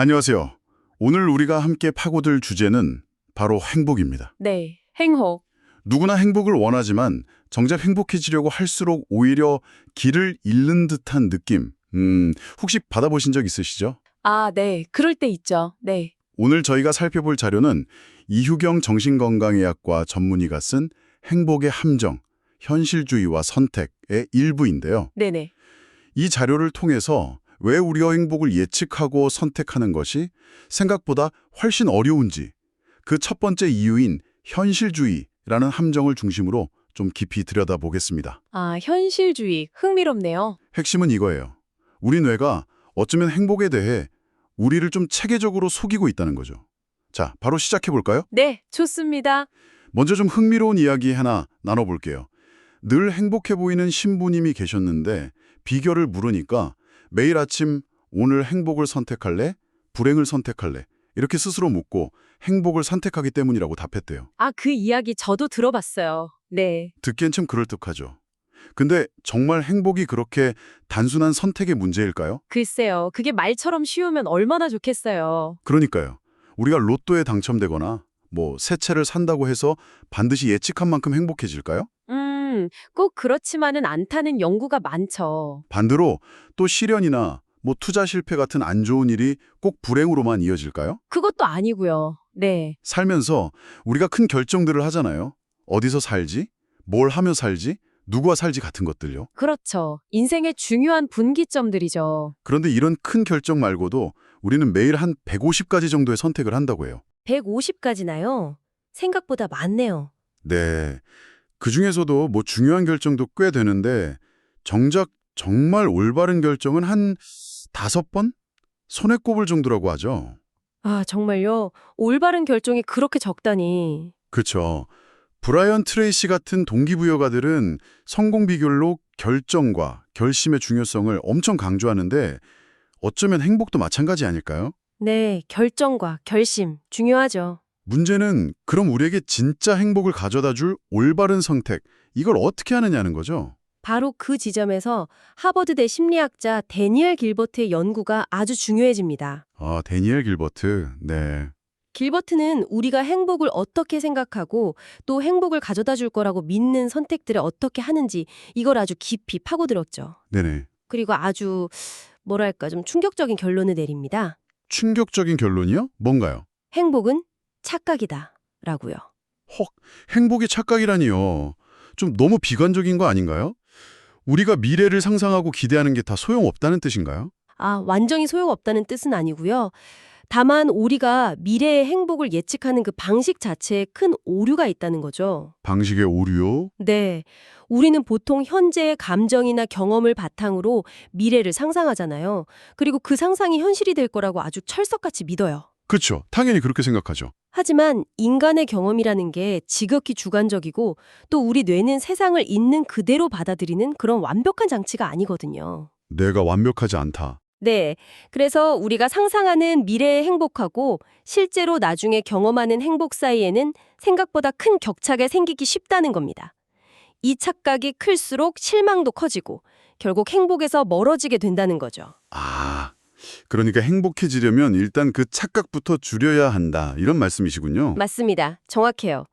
안녕하세요. 오늘 우리가 함께 파고들 주제는 바로 행복입니다. 네, 행복. 누구나 행복을 원하지만 정작 행복해지려고 할수록 오히려 길을 잃는 듯한 느낌. 혹시 받아보신 적 있으시죠? 아, 네, 그럴 때 있죠. 네. 오늘 저희가 살펴볼 자료는 이휴경 정신건강의학과 전문의가 쓴 행복의 함정, 현실주의와 선택의 일부인데요. 네네. 이 자료를 통해서 왜 우리의 행복을 예측하고 선택하는 것이 생각보다 훨씬 어려운지, 그 첫 번째 이유인 현실주의라는 함정을 중심으로 좀 깊이 들여다보겠습니다. 아, 현실주의. 흥미롭네요. 핵심은 이거예요. 우리 뇌가 어쩌면 행복에 대해 우리를 좀 체계적으로 속이고 있다는 거죠. 자, 바로 시작해 볼까요? 네, 좋습니다. 먼저 좀 흥미로운 이야기 하나 나눠볼게요. 늘 행복해 보이는 신부님이 계셨는데 비결을 물으니까 매일 아침 오늘 행복을 선택할래? 불행을 선택할래? 이렇게 스스로 묻고 행복을 선택하기 때문이라고 답했대요. 아, 그 이야기 저도 들어봤어요. 네. 듣기엔 참 그럴듯하죠. 근데 정말 행복이 그렇게 단순한 선택의 문제일까요? 글쎄요, 그게 말처럼 쉬우면 얼마나 좋겠어요. 그러니까요. 우리가 로또에 당첨되거나 새 채를 산다고 해서 반드시 예측한 만큼 행복해질까요? 꼭 그렇지만은 않다는 연구가 많죠. 반대로 또 실연이나 투자 실패 같은 안 좋은 일이 꼭 불행으로만 이어질까요? 그것도 아니고요. 네. 살면서 우리가 큰 결정들을 하잖아요. 어디서 살지? 뭘 하며 살지? 누구와 살지 같은 것들요. 그렇죠. 인생의 중요한 분기점들이죠. 그런데 이런 큰 결정 말고도 우리는 매일 한 150가지 정도의 선택을 한다고 해요. 150까지나요? 생각보다 많네요. 네. 그중에서도 중요한 결정도 꽤 되는데 정작 정말 올바른 결정은 한 5번? 손에 꼽을 정도라고 하죠. 아, 정말요? 올바른 결정이 그렇게 적다니. 그렇죠. 브라이언 트레이시 같은 동기부여가들은 성공 비결로 결정과 결심의 중요성을 엄청 강조하는데 어쩌면 행복도 마찬가지 아닐까요? 네, 결정과 결심 중요하죠. 문제는 그럼 우리에게 진짜 행복을 가져다 줄 올바른 선택, 이걸 어떻게 하느냐는 거죠. 바로 그 지점에서 하버드대 심리학자 데니엘 길버트의 연구가 아주 중요해집니다. 아, 데니엘 길버트. 네. 길버트는 우리가 행복을 어떻게 생각하고 또 행복을 가져다 줄 거라고 믿는 선택들을 어떻게 하는지 이걸 아주 깊이 파고들었죠. 네네. 그리고 아주 좀 충격적인 결론을 내립니다. 충격적인 결론이요? 뭔가요? 행복은 착각이다 라고요. 헉, 행복이 착각이라니요. 좀 너무 비관적인 거 아닌가요? 우리가 미래를 상상하고 기대하는 게 다 소용없다는 뜻인가요? 아, 완전히 소용없다는 뜻은 아니고요. 다만 우리가 미래의 행복을 예측하는 그 방식 자체에 큰 오류가 있다는 거죠. 방식의 오류요? 네. 우리는 보통 현재의 감정이나 경험을 바탕으로 미래를 상상하잖아요. 그리고 그 상상이 현실이 될 거라고 아주 철석같이 믿어요. 그렇죠. 당연히 그렇게 생각하죠. 하지만 인간의 경험이라는 게 지극히 주관적이고 또 우리 뇌는 세상을 있는 그대로 받아들이는 그런 완벽한 장치가 아니거든요. 내가 완벽하지 않다. 네. 그래서 우리가 상상하는 미래의 행복하고 실제로 나중에 경험하는 행복 사이에는 생각보다 큰 격차가 생기기 쉽다는 겁니다. 이 착각이 클수록 실망도 커지고 결국 행복에서 멀어지게 된다는 거죠. 아, 그러니까 행복해지려면 일단 그 착각부터 줄여야 한다. 이런 말씀이시군요. 맞습니다. 정확해요.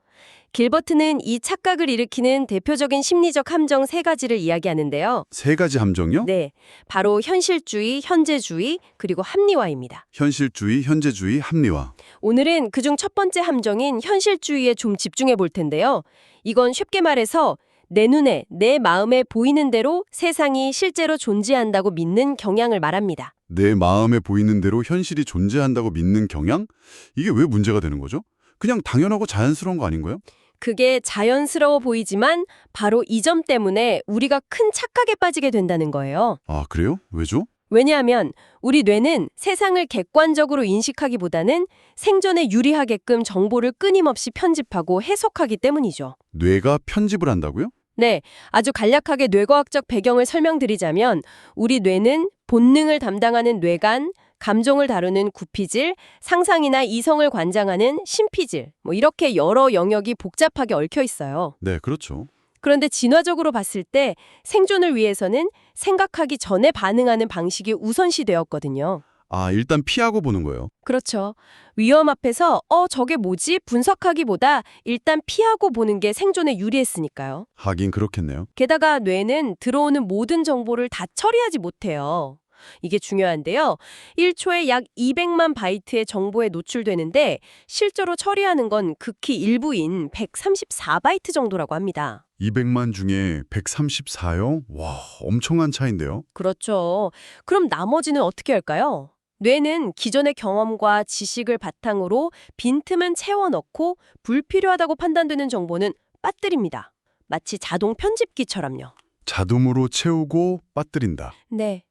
길버트는 이 착각을 일으키는 대표적인 심리적 함정 3가지를 이야기하는데요. 3가지 함정이요? 네. 바로 현실주의, 현재주의, 그리고 합리화입니다. 현실주의, 현재주의, 합리화. 오늘은 그중 첫 번째 함정인 현실주의에 좀 집중해 볼 텐데요. 이건 쉽게 말해서 내 눈에, 내 마음에 보이는 대로 세상이 실제로 존재한다고 믿는 경향을 말합니다. 내 마음에 보이는 대로 현실이 존재한다고 믿는 경향? 이게 왜 문제가 되는 거죠? 그냥 당연하고 자연스러운 거 아닌가요? 그게 자연스러워 보이지만 바로 이 점 때문에 우리가 큰 착각에 빠지게 된다는 거예요. 아, 그래요? 왜죠? 왜냐하면 우리 뇌는 세상을 객관적으로 인식하기보다는 생존에 유리하게끔 정보를 끊임없이 편집하고 해석하기 때문이죠. 뇌가 편집을 한다고요? 네, 아주 간략하게 뇌과학적 배경을 설명드리자면 우리 뇌는 본능을 담당하는 뇌간, 감정을 다루는 구피질, 상상이나 이성을 관장하는 심피질, 이렇게 여러 영역이 복잡하게 얽혀 있어요. 네, 그렇죠. 그런데 진화적으로 봤을 때 생존을 위해서는 생각하기 전에 반응하는 방식이 우선시 되었거든요. 아, 일단 피하고 보는 거예요. 그렇죠. 위험 앞에서 저게 뭐지? 분석하기보다 일단 피하고 보는 게 생존에 유리했으니까요. 하긴 그렇겠네요. 게다가 뇌는 들어오는 모든 정보를 다 처리하지 못해요. 이게 중요한데요. 1초에 약 200만 바이트의 정보에 노출되는데 실제로 처리하는 건 극히 일부인 134바이트 정도라고 합니다. 200만 중에 134요? 와, 엄청난 차이인데요. 그렇죠. 그럼 나머지는 어떻게 할까요? 뇌는 기존의 경험과 지식을 바탕으로 빈틈은 채워 넣고 불필요하다고 판단되는 정보는 빠뜨립니다. 마치 자동 편집기처럼요. 자동으로 채우고 빠뜨린다. 네.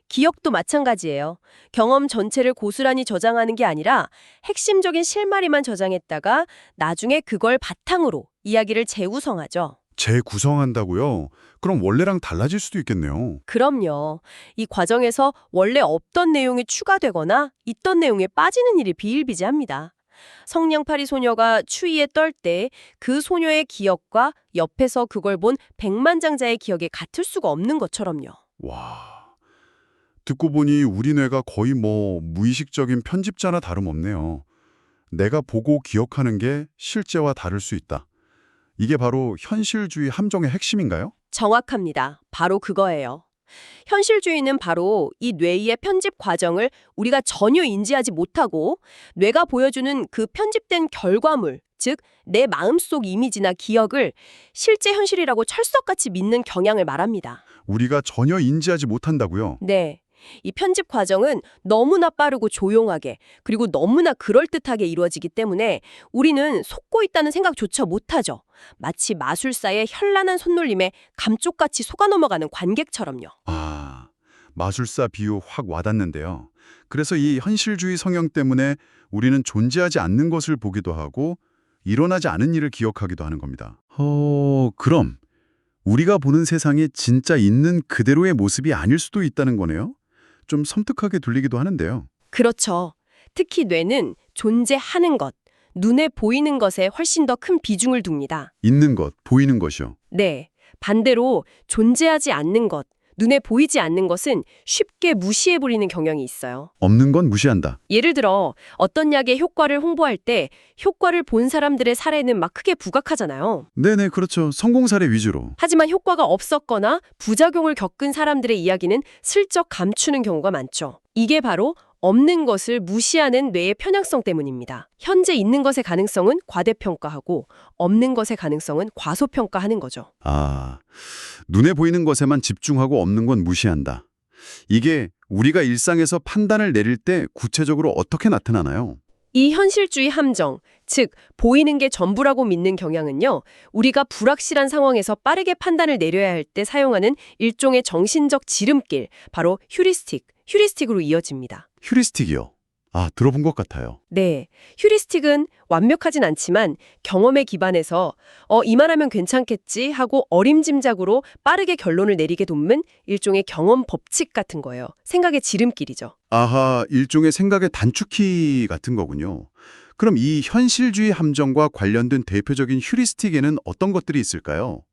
기억도 마찬가지예요. 경험 전체를 고스란히 저장하는 게 아니라 핵심적인 실마리만 저장했다가 나중에 그걸 바탕으로 이야기를 재구성하죠. 재구성한다고요? 그럼 원래랑 달라질 수도 있겠네요. 그럼요. 이 과정에서 원래 없던 내용이 추가되거나 있던 내용에 빠지는 일이 비일비재합니다. 성냥팔이 소녀가 추위에 떨 때 그 소녀의 기억과 옆에서 그걸 본 백만장자의 기억이 같을 수가 없는 것처럼요. 와, 듣고 보니 우리 뇌가 거의 무의식적인 편집자나 다름없네요. 내가 보고 기억하는 게 실제와 다를 수 있다. 이게 바로 현실주의 함정의 핵심인가요? 정확합니다. 바로 그거예요. 현실주의는 바로 이 뇌의 편집 과정을 우리가 전혀 인지하지 못하고 뇌가 보여주는 그 편집된 결과물, 즉 내 마음속 이미지나 기억을 실제 현실이라고 철석같이 믿는 경향을 말합니다. 우리가 전혀 인지하지 못한다고요? 네. 이 편집 과정은 너무나 빠르고 조용하게 그리고 너무나 그럴듯하게 이루어지기 때문에 우리는 속고 있다는 생각조차 못하죠. 마치 마술사의 현란한 손놀림에 감쪽같이 속아 넘어가는 관객처럼요. 아, 마술사 비유 확 와닿는데요. 그래서 이 현실주의 성향 때문에 우리는 존재하지 않는 것을 보기도 하고 일어나지 않은 일을 기억하기도 하는 겁니다. 그럼 우리가 보는 세상이 진짜 있는 그대로의 모습이 아닐 수도 있다는 거네요? 좀 섬뜩하게 들리기도 하는데요. 그렇죠. 특히 뇌는 존재하는 것, 눈에 보이는 것에 훨씬 더 큰 비중을 둡니다. 있는 것, 보이는 것이요. 네. 반대로 존재하지 않는 것, 눈에 보이지 않는 것은 쉽게 무시해버리는 경향이 있어요. 없는 건 무시한다. 예를 들어 어떤 약의 효과를 홍보할 때 효과를 본 사람들의 사례는 막 크게 부각하잖아요. 네네, 그렇죠. 성공 사례 위주로. 하지만 효과가 없었거나 부작용을 겪은 사람들의 이야기는 슬쩍 감추는 경우가 많죠. 이게 바로 없는 것을 무시하는 뇌의 편향성 때문입니다. 현재 있는 것의 가능성은 과대평가하고 없는 것의 가능성은 과소평가하는 거죠. 아, 눈에 보이는 것에만 집중하고 없는 건 무시한다. 이게 우리가 일상에서 판단을 내릴 때 구체적으로 어떻게 나타나나요? 이 현실주의 함정, 즉 보이는 게 전부라고 믿는 경향은요. 우리가 불확실한 상황에서 빠르게 판단을 내려야 할 때 사용하는 일종의 정신적 지름길, 바로 휴리스틱으로 이어집니다. 휴리스틱이요. 아, 들어본 것 같아요. 네, 휴리스틱은 완벽하진 않지만 경험에 기반해서 이만하면 괜찮겠지 하고 어림짐작으로 빠르게 결론을 내리게 돕는 일종의 경험 법칙 같은 거예요. 생각의 지름길이죠. 아하, 일종의 생각의 단축키 같은 거군요. 그럼 이 현실주의 함정과 관련된 대표적인 휴리스틱에는 어떤 것들이 있을까요?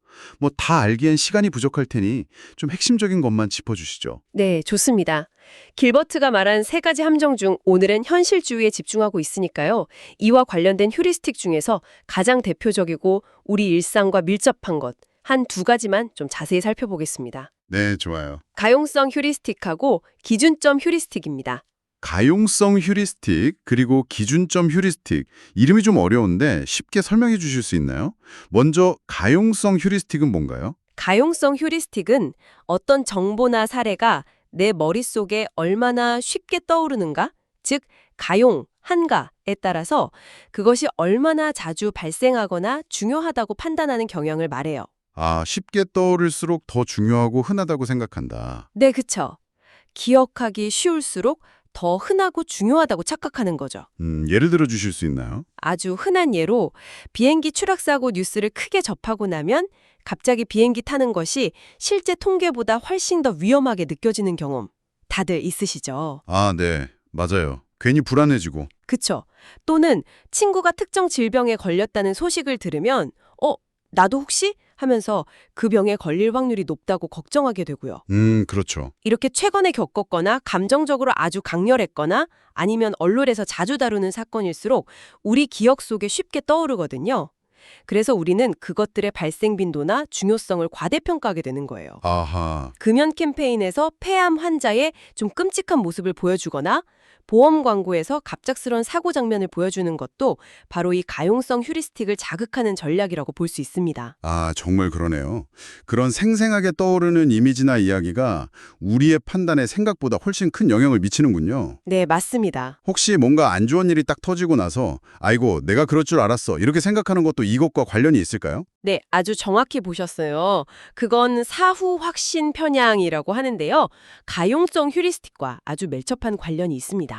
다 알기엔 시간이 부족할 테니 좀 핵심적인 것만 짚어주시죠. 네, 좋습니다. 길버트가 말한 세 가지 함정 중 오늘은 현실주의에 집중하고 있으니까요. 이와 관련된 휴리스틱 중에서 가장 대표적이고 우리 일상과 밀접한 것, 한 두 가지만 좀 자세히 살펴보겠습니다. 네, 좋아요. 가용성 휴리스틱하고 기준점 휴리스틱입니다. 가용성 휴리스틱 그리고 기준점 휴리스틱 이름이 좀 어려운데 쉽게 설명해 주실 수 있나요? 먼저 가용성 휴리스틱은 뭔가요? 가용성 휴리스틱은 어떤 정보나 사례가 내 머릿속에 얼마나 쉽게 떠오르는가? 즉, 가용, 한가에 따라서 그것이 얼마나 자주 발생하거나 중요하다고 판단하는 경향을 말해요. 아, 쉽게 떠오를수록 더 중요하고 흔하다고 생각한다. 네, 그쵸. 기억하기 쉬울수록 더 흔하고 중요하다고 착각하는 거죠. 예를 들어 주실 수 있나요? 아주 흔한 예로 비행기 추락사고 뉴스를 크게 접하고 나면 갑자기 비행기 타는 것이 실제 통계보다 훨씬 더 위험하게 느껴지는 경험 다들 있으시죠? 아, 네. 맞아요. 괜히 불안해지고. 그쵸? 또는 친구가 특정 질병에 걸렸다는 소식을 들으면 나도 혹시? 하면서 그 병에 걸릴 확률이 높다고 걱정하게 되고요. 그렇죠. 이렇게 최근에 겪었거나 감정적으로 아주 강렬했거나 아니면 언론에서 자주 다루는 사건일수록 우리 기억 속에 쉽게 떠오르거든요. 그래서 우리는 그것들의 발생 빈도나 중요성을 과대평가하게 되는 거예요. 아하. 금연 캠페인에서 폐암 환자의 좀 끔찍한 모습을 보여주거나 보험 광고에서 갑작스러운 사고 장면을 보여주는 것도 바로 이 가용성 휴리스틱을 자극하는 전략이라고 볼 수 있습니다. 아, 정말 그러네요. 그런 생생하게 떠오르는 이미지나 이야기가 우리의 판단에 생각보다 훨씬 큰 영향을 미치는군요. 네, 맞습니다. 혹시 뭔가 안 좋은 일이 딱 터지고 나서 아이고, 내가 그럴 줄 알았어. 이렇게 생각하는 것도 이것과 관련이 있을까요? 네, 아주 정확히 보셨어요. 그건 사후 확신 편향이라고 하는데요. 가용성 휴리스틱과 아주 밀접한 관련이 있습니다.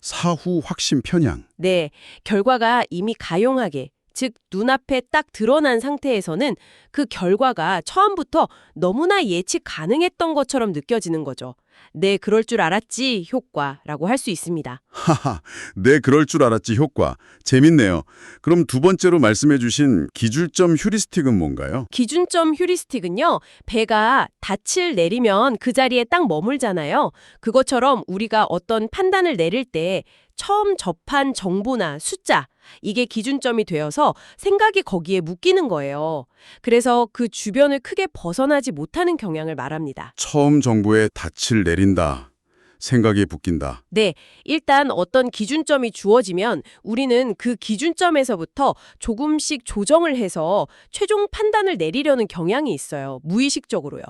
사후 확신 편향. 네, 결과가 이미 가용하게, 즉 눈앞에 딱 드러난 상태에서는 그 결과가 처음부터 너무나 예측 가능했던 것처럼 느껴지는 거죠. 네, 그럴 줄 알았지 효과라고 할 수 있습니다. 하하, 네, 그럴 줄 알았지 효과. 재밌네요. 그럼 두 번째로 말씀해 주신 기준점 휴리스틱은 뭔가요? 기준점 휴리스틱은요, 배가 닻을 내리면 그 자리에 딱 머물잖아요. 그것처럼 우리가 어떤 판단을 내릴 때 처음 접한 정보나 숫자, 이게 기준점이 되어서 생각이 거기에 묶이는 거예요. 그래서 그 주변을 크게 벗어나지 못하는 경향을 말합니다. 처음 정보에 닻을 내린다. 생각이 붙긴다. 네, 일단 어떤 기준점이 주어지면 우리는 그 기준점에서부터 조금씩 조정을 해서 최종 판단을 내리려는 경향이 있어요. 무의식적으로요.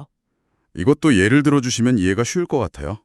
이것도 예를 들어 주시면 이해가 쉬울 것 같아요.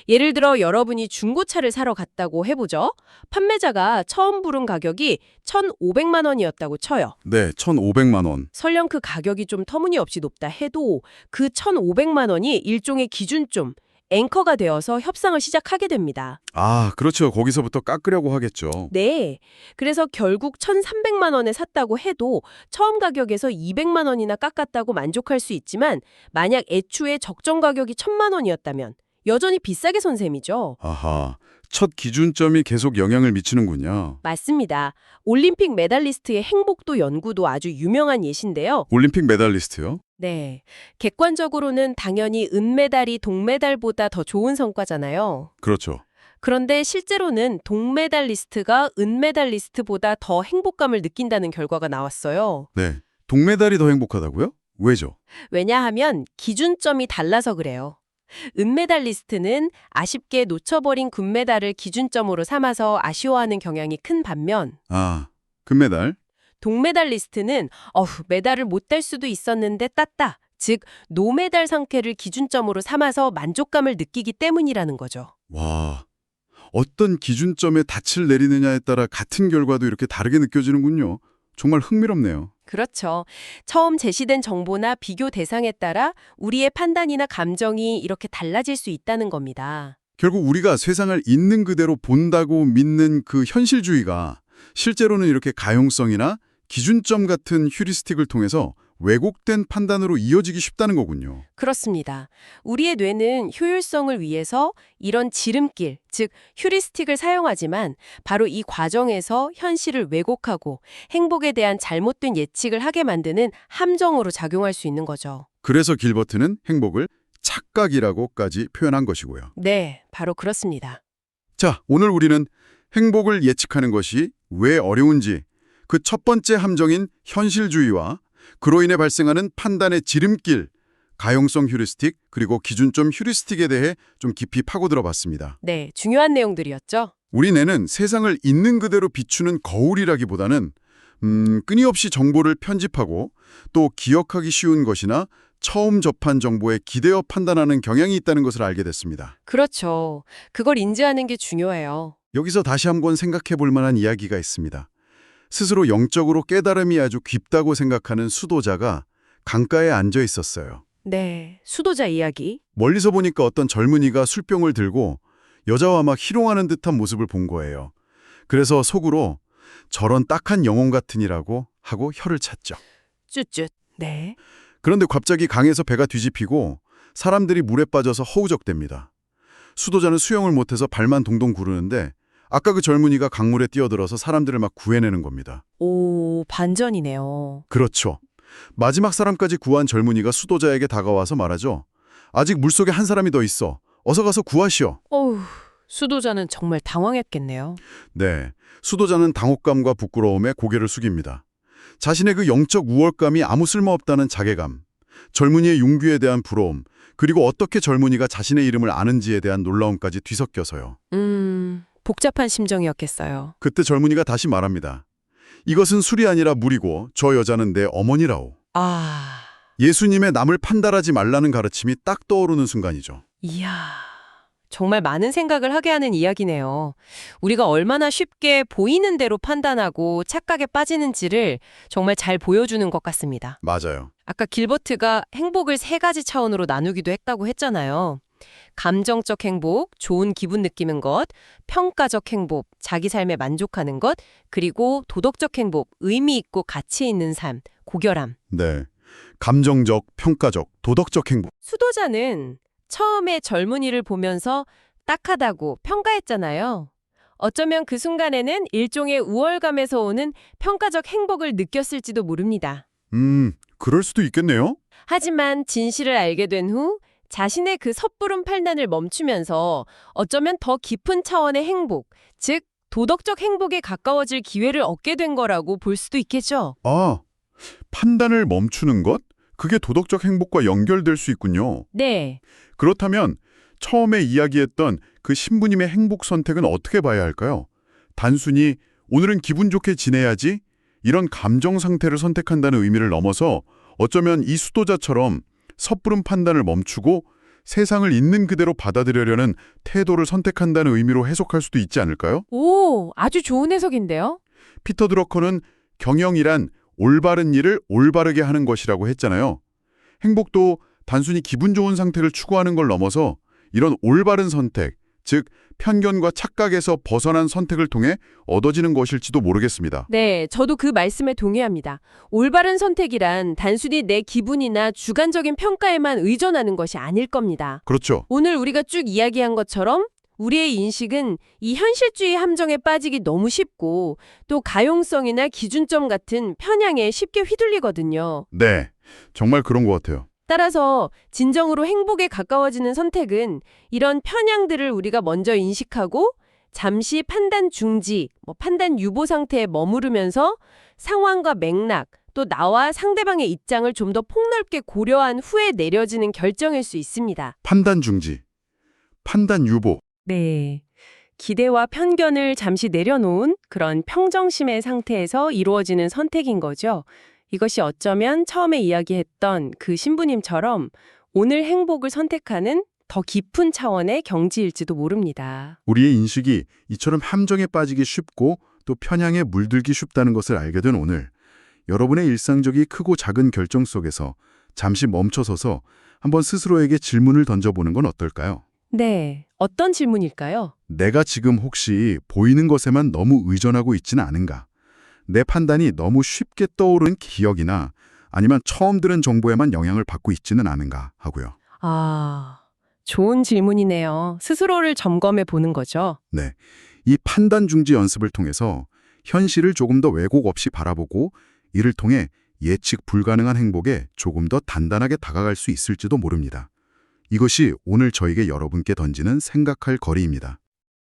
예를 들어 여러분이 중고차를 사러 갔다고 해보죠. 판매자가 처음 부른 가격이 1,500만 원이었다고 쳐요. 네, 1,500만 원. 설령 그 가격이 좀 터무니없이 높다 해도 그 1,500만 원이 일종의 기준점, 앵커가 되어서 협상을 시작하게 됩니다. 아, 그렇죠. 거기서부터 깎으려고 하겠죠. 네. 그래서 결국 1,300만 원에 샀다고 해도 처음 가격에서 200만 원이나 깎았다고 만족할 수 있지만 만약 애초에 적정 가격이 1,000만 원이었다면 여전히 비싸게 선 셈이죠. 아하, 첫 기준점이 계속 영향을 미치는군요. 맞습니다. 올림픽 메달리스트의 행복도 연구도 아주 유명한 예신데요. 올림픽 메달리스트요? 네. 객관적으로는 당연히 은메달이 동메달보다 더 좋은 성과잖아요. 그렇죠. 그런데 실제로는 동메달리스트가 은메달리스트보다 더 행복감을 느낀다는 결과가 나왔어요. 네. 동메달이 더 행복하다고요? 왜죠? 왜냐하면 기준점이 달라서 그래요. 은메달리스트는 아쉽게 놓쳐버린 금메달을 기준점으로 삼아서 아쉬워하는 경향이 큰 반면 아, 금메달? 동메달리스트는 메달을 못 딸 수도 있었는데 땄다. 즉 노메달 상태를 기준점으로 삼아서 만족감을 느끼기 때문이라는 거죠. 와, 어떤 기준점에 닻을 내리느냐에 따라 같은 결과도 이렇게 다르게 느껴지는군요. 정말 흥미롭네요. 그렇죠. 처음 제시된 정보나 비교 대상에 따라 우리의 판단이나 감정이 이렇게 달라질 수 있다는 겁니다. 결국 우리가 세상을 있는 그대로 본다고 믿는 그 현실주의가 실제로는 이렇게 가용성이나 기준점 같은 휴리스틱을 통해서 왜곡된 판단으로 이어지기 쉽다는 거군요. 그렇습니다. 우리의 뇌는 효율성을 위해서 이런 지름길, 즉 휴리스틱을 사용하지만 바로 이 과정에서 현실을 왜곡하고 행복에 대한 잘못된 예측을 하게 만드는 함정으로 작용할 수 있는 거죠. 그래서 길버트는 행복을 착각이라고까지 표현한 것이고요. 네, 바로 그렇습니다. 자, 오늘 우리는 행복을 예측하는 것이 왜 어려운지, 그 첫 번째 함정인 현실주의와 그로 인해 발생하는 판단의 지름길, 가용성 휴리스틱, 그리고 기준점 휴리스틱에 대해 좀 깊이 파고들어 봤습니다. 네, 중요한 내용들이었죠. 우리 뇌는 세상을 있는 그대로 비추는 거울이라기보다는 끊임없이 정보를 편집하고 또 기억하기 쉬운 것이나 처음 접한 정보에 기대어 판단하는 경향이 있다는 것을 알게 됐습니다. 그렇죠. 그걸 인지하는 게 중요해요. 여기서 다시 한번 생각해 볼 만한 이야기가 있습니다. 스스로 영적으로 깨달음이 아주 깊다고 생각하는 수도자가 강가에 앉아 있었어요. 네, 수도자 이야기. 멀리서 보니까 어떤 젊은이가 술병을 들고 여자와 막 희롱하는 듯한 모습을 본 거예요. 그래서 속으로 저런 딱한 영혼 같으니라고 하고 혀를 찼죠. 쭈쭈. 네. 그런데 갑자기 강에서 배가 뒤집히고 사람들이 물에 빠져서 허우적댑니다. 수도자는 수영을 못해서 발만 동동 구르는데 아까 그 젊은이가 강물에 뛰어들어서 사람들을 막 구해내는 겁니다. 오, 반전이네요. 그렇죠. 마지막 사람까지 구한 젊은이가 수도자에게 다가와서 말하죠. 아직 물속에 한 사람이 더 있어. 어서 가서 구하시오. 어우, 수도자는 정말 당황했겠네요. 네, 수도자는 당혹감과 부끄러움에 고개를 숙입니다. 자신의 그 영적 우월감이 아무 쓸모없다는 자괴감, 젊은이의 용기에 대한 부러움, 그리고 어떻게 젊은이가 자신의 이름을 아는지에 대한 놀라움까지 뒤섞여서요. 복잡한 심정이었겠어요. 그때 젊은이가 다시 말합니다. 이것은 술이 아니라 물이고 저 여자는 내 어머니라오. 아, 예수님의 남을 판단하지 말라는 가르침이 딱 떠오르는 순간이죠. 이야, 정말 많은 생각을 하게 하는 이야기네요. 우리가 얼마나 쉽게 보이는 대로 판단하고 착각에 빠지는지를 정말 잘 보여주는 것 같습니다. 맞아요. 아까 길버트가 행복을 3가지 차원으로 나누기도 했다고 했잖아요. 감정적 행복, 좋은 기분 느끼는 것, 평가적 행복, 자기 삶에 만족하는 것, 그리고 도덕적 행복, 의미 있고 가치 있는 삶, 고결함. 네, 감정적, 평가적, 도덕적 행복. 수도자는 처음에 젊은이를 보면서 딱하다고 평가했잖아요. 어쩌면 그 순간에는 일종의 우월감에서 오는 평가적 행복을 느꼈을지도 모릅니다. 그럴 수도 있겠네요. 하지만 진실을 알게 된 후 자신의 그 섣부른 판단을 멈추면서 어쩌면 더 깊은 차원의 행복, 즉 도덕적 행복에 가까워질 기회를 얻게 된 거라고 볼 수도 있겠죠. 아, 판단을 멈추는 것? 그게 도덕적 행복과 연결될 수 있군요. 네. 그렇다면 처음에 이야기했던 그 신부님의 행복 선택은 어떻게 봐야 할까요? 단순히 오늘은 기분 좋게 지내야지 이런 감정 상태를 선택한다는 의미를 넘어서 어쩌면 이 수도자처럼 섣부른 판단을 멈추고 세상을 있는 그대로 받아들여려는 태도를 선택한다는 의미로 해석할 수도 있지 않을까요? 오, 아주 좋은 해석인데요. 피터 드러커는 경영이란 올바른 일을 올바르게 하는 것이라고 했잖아요. 행복도 단순히 기분 좋은 상태를 추구하는 걸 넘어서 이런 올바른 선택, 즉 편견과 착각에서 벗어난 선택을 통해 얻어지는 것일지도 모르겠습니다. 네, 저도 그 말씀에 동의합니다. 올바른 선택이란 단순히 내 기분이나 주관적인 평가에만 의존하는 것이 아닐 겁니다. 그렇죠. 오늘 우리가 쭉 이야기한 것처럼 우리의 인식은 이 현실주의 함정에 빠지기 너무 쉽고 또 가용성이나 기준점 같은 편향에 쉽게 휘둘리거든요. 네, 정말 그런 것 같아요. 따라서 진정으로 행복에 가까워지는 선택은 이런 편향들을 우리가 먼저 인식하고 잠시 판단 중지, 판단 유보 상태에 머무르면서 상황과 맥락, 또 나와 상대방의 입장을 좀 더 폭넓게 고려한 후에 내려지는 결정일 수 있습니다. 판단 중지, 판단 유보. 네. 기대와 편견을 잠시 내려놓은 그런 평정심의 상태에서 이루어지는 선택인 거죠. 이것이 어쩌면 처음에 이야기했던 그 신부님처럼 오늘 행복을 선택하는 더 깊은 차원의 경지일지도 모릅니다. 우리의 인식이 이처럼 함정에 빠지기 쉽고 또 편향에 물들기 쉽다는 것을 알게 된 오늘, 여러분의 일상적인 크고 작은 결정 속에서 잠시 멈춰서서 한번 스스로에게 질문을 던져보는 건 어떨까요? 네, 어떤 질문일까요? 내가 지금 혹시 보이는 것에만 너무 의존하고 있지는 않은가? 내 판단이 너무 쉽게 떠오르는 기억이나 아니면 처음 들은 정보에만 영향을 받고 있지는 않은가 하고요. 아, 좋은 질문이네요. 스스로를 점검해 보는 거죠. 네, 이 판단 중지 연습을 통해서 현실을 조금 더 왜곡 없이 바라보고 이를 통해 예측 불가능한 행복에 조금 더 단단하게 다가갈 수 있을지도 모릅니다. 이것이 오늘 저에게 여러분께 던지는 생각할 거리입니다.